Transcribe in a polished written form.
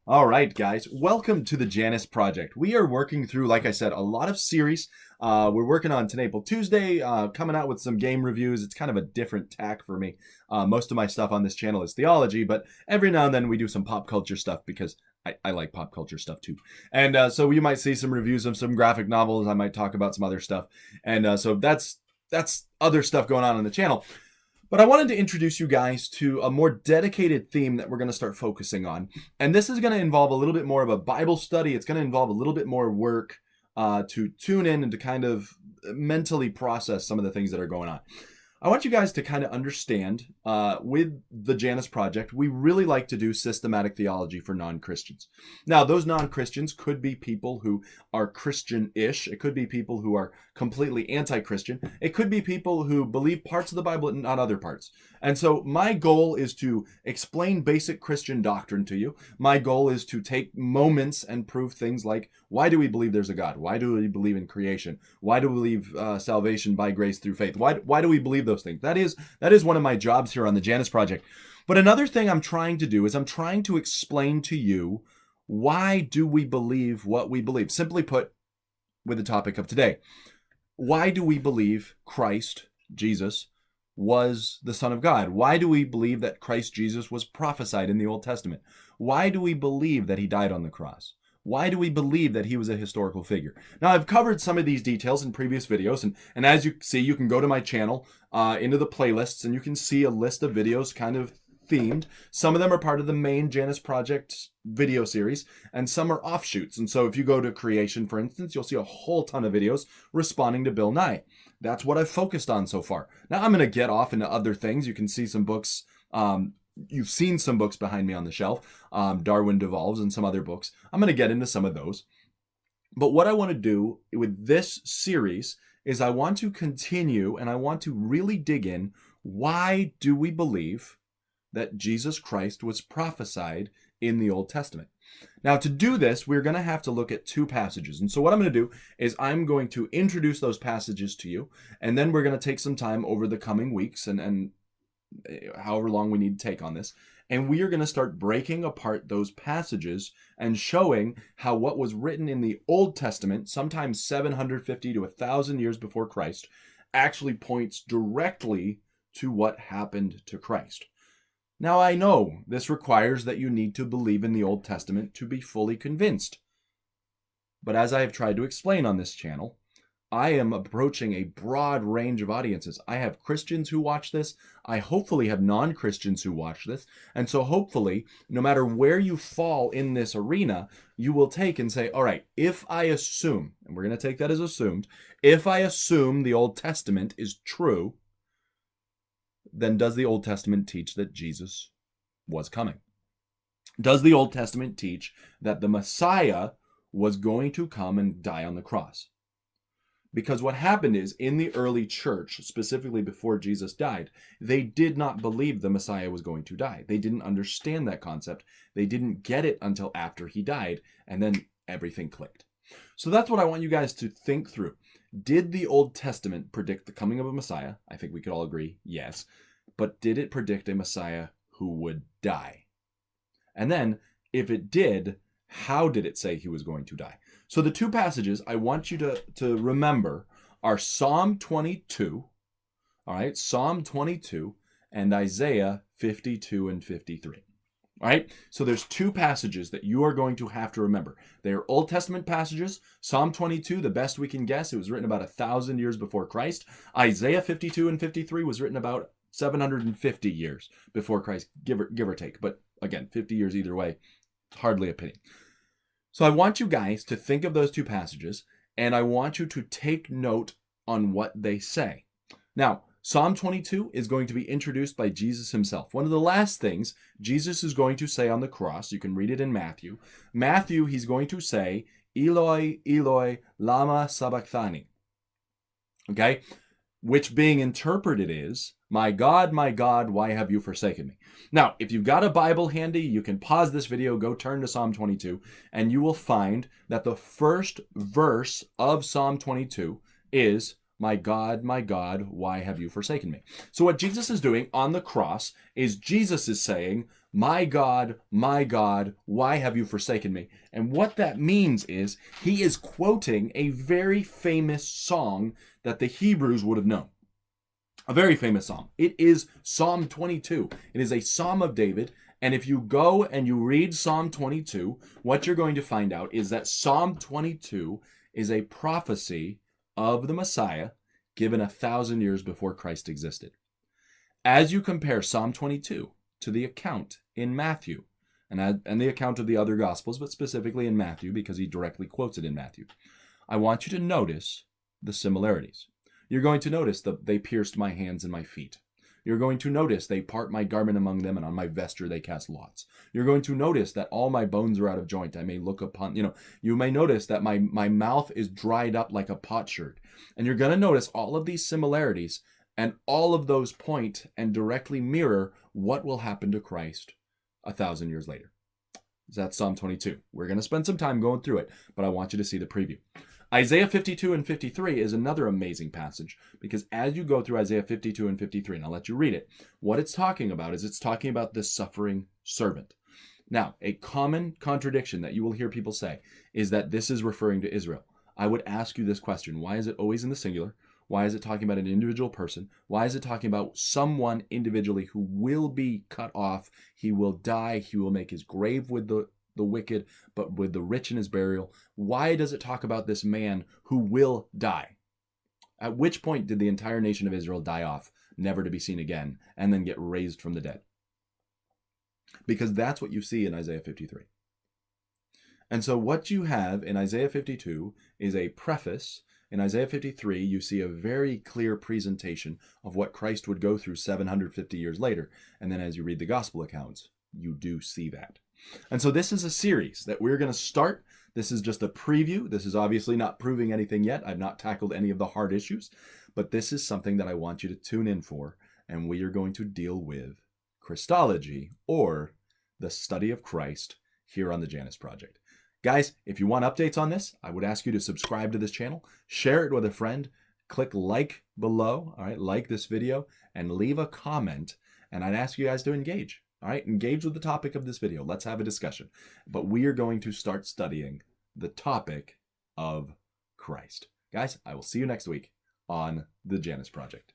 All right, guys, welcome to the Janus Project. We are working through, like I said, a lot of series. We're working on TenNapel Tuesday, coming out with some game reviews. It's kind of a different tack for me. Most of my stuff on this channel is theology, but every now and then we do some pop culture stuff because I like pop culture stuff too. And so you might see some reviews of some graphic novels. I might talk about some other stuff. And so that's other stuff going on the channel. But I wanted to introduce you guys to a more dedicated theme that we're going to start focusing on. And this is going to involve a little bit more of a Bible study. It's going to involve a little bit more work to tune in and to kind of mentally process some of the things that are going on. I want you guys to kind of understand with the Janus Project, we really like to do systematic theology for non-Christians. Now, those non-Christians could be people who are Christian-ish. It could be people who are completely anti-Christian. It could be people who believe parts of the Bible and not other parts. And so my goal is to explain basic Christian doctrine to you. My goal is to take moments and prove things like, why do we believe there's a God? Why do we believe in creation? Why do we believe salvation by grace through faith? Why do we believe those things? That is one of my jobs here on the Janus Project. But another thing I'm trying to do is I'm trying to explain to you, why do we believe what we believe? Simply put, with the topic of today, why do we believe Christ, Jesus, was the Son of God? Why do we believe that Christ Jesus was prophesied in the Old Testament? Why do we believe that he died on the cross? Why do we believe that he was a historical figure? Now, I've covered some of these details in previous videos, and as you see, you can go to my channel, into the playlists, and you can see a list of videos kind of themed. Some of them are part of the main Janus Project video series, and some are offshoots. And so if you go to creation, for instance, you'll see a whole ton of videos responding to Bill Nye. That's what I've focused on so far. Now I'm going to get off into other things. You can see some books. You've seen some books behind me on the shelf, Darwin Devolves and some other books. I'm going to get into some of those. But what I want to do with this series is I want to continue and I want to really dig in. Why do we believe that Jesus Christ was prophesied in the Old Testament? Now, to do this, we're going to have to look at two passages. And so what I'm going to do is I'm going to introduce those passages to you, and then we're going to take some time over the coming weeks and however long we need to take on this, and we are going to start breaking apart those passages and showing how what was written in the Old Testament, sometimes 750 to 1,000 years before Christ, actually points directly to what happened to Christ. Now, I know this requires that you need to believe in the Old Testament to be fully convinced. But as I have tried to explain on this channel, I am approaching a broad range of audiences. I have Christians who watch this. I hopefully have non-Christians who watch this. And so hopefully, no matter where you fall in this arena, you will take and say, all right, if I assume, and we're going to take that as assumed, if I assume the Old Testament is true, then does the Old Testament teach that Jesus was coming? Does the Old Testament teach that the Messiah was going to come and die on the cross? Because what happened is, in the early church, specifically before Jesus died, they did not believe the Messiah was going to die. They didn't understand that concept. They didn't get it until after he died, and then everything clicked. So that's what I want you guys to think through. Did the Old Testament predict the coming of a Messiah? I think we could all agree, yes. But did it predict a Messiah who would die? And then, if it did, how did it say he was going to die? So the two passages I want you to remember are Psalm 22, all right, Psalm 22, and Isaiah 52 and 53. All right, so there's two passages that you are going to have to remember. They are Old Testament passages. Psalm 22, the best we can guess, it was written about 1,000 years before Christ. Isaiah 52 and 53 was written about 750 years before Christ, give or take. But again, 50 years either way, hardly a penny. So I want you guys to think of those two passages, and I want you to take note on what they say. Now, Psalm 22 is going to be introduced by Jesus himself. One of the last things Jesus is going to say on the cross, you can read it in Matthew. Matthew, he's going to say, Eloi, Eloi, lama sabachthani. Okay? Which being interpreted is, my God, why have you forsaken me? Now, if you've got a Bible handy, you can pause this video, go turn to Psalm 22, and you will find that the first verse of Psalm 22 is, my God, why have you forsaken me? So what Jesus is doing on the cross is Jesus is saying, my God, why have you forsaken me? And what that means is he is quoting a very famous song that the Hebrews would have known. A very famous psalm. It is Psalm 22. It is a psalm of David. And if you go and you read Psalm 22, what you're going to find out is that Psalm 22 is a prophecy of the Messiah given 1,000 years before Christ existed. As you compare Psalm 22 to the account in Matthew, and the account of the other Gospels, but specifically in Matthew, because he directly quotes it in Matthew, I want you to notice the similarities. You're going to notice that they pierced my hands and my feet. You're going to notice they part my garment among them, and on my vesture they cast lots. You're going to notice that all my bones are out of joint. I may look upon, you may notice that my mouth is dried up like a potsherd. And you're going to notice all of these similarities, and all of those point and directly mirror what will happen to Christ 1,000 years later. That's Psalm 22. We're going to spend some time going through it, but I want you to see the preview. Isaiah 52 and 53 is another amazing passage, because as you go through Isaiah 52 and 53, and I'll let you read it, what it's talking about is it's talking about this suffering servant. Now, a common contradiction that you will hear people say is that this is referring to Israel. I would ask you this question: why is it always in the singular? Why is it talking about an individual person? Why is it talking about someone individually who will be cut off? He will die. He will make his grave with the wicked, but with the rich in his burial. Why does it talk about this man who will die? At which point did the entire nation of Israel die off, never to be seen again, and then get raised from the dead? Because that's what you see in Isaiah 53. And so what you have in Isaiah 52 is a preface. In Isaiah 53, you see a very clear presentation of what Christ would go through 750 years later. And then as you read the gospel accounts, you do see that. And so this is a series that we're going to start. This is just a preview. This is obviously not proving anything yet. I've not tackled any of the hard issues, but this is something that I want you to tune in for. And we are going to deal with Christology, or the study of Christ, here on the Janus Project. Guys, if you want updates on this, I would ask you to subscribe to this channel, share it with a friend, click like below, all right, like this video, and leave a comment. And I'd ask you guys to engage. All right, engage with the topic of this video. Let's have a discussion. But we are going to start studying the topic of Christ. Guys, I will see you next week on the Janus Project.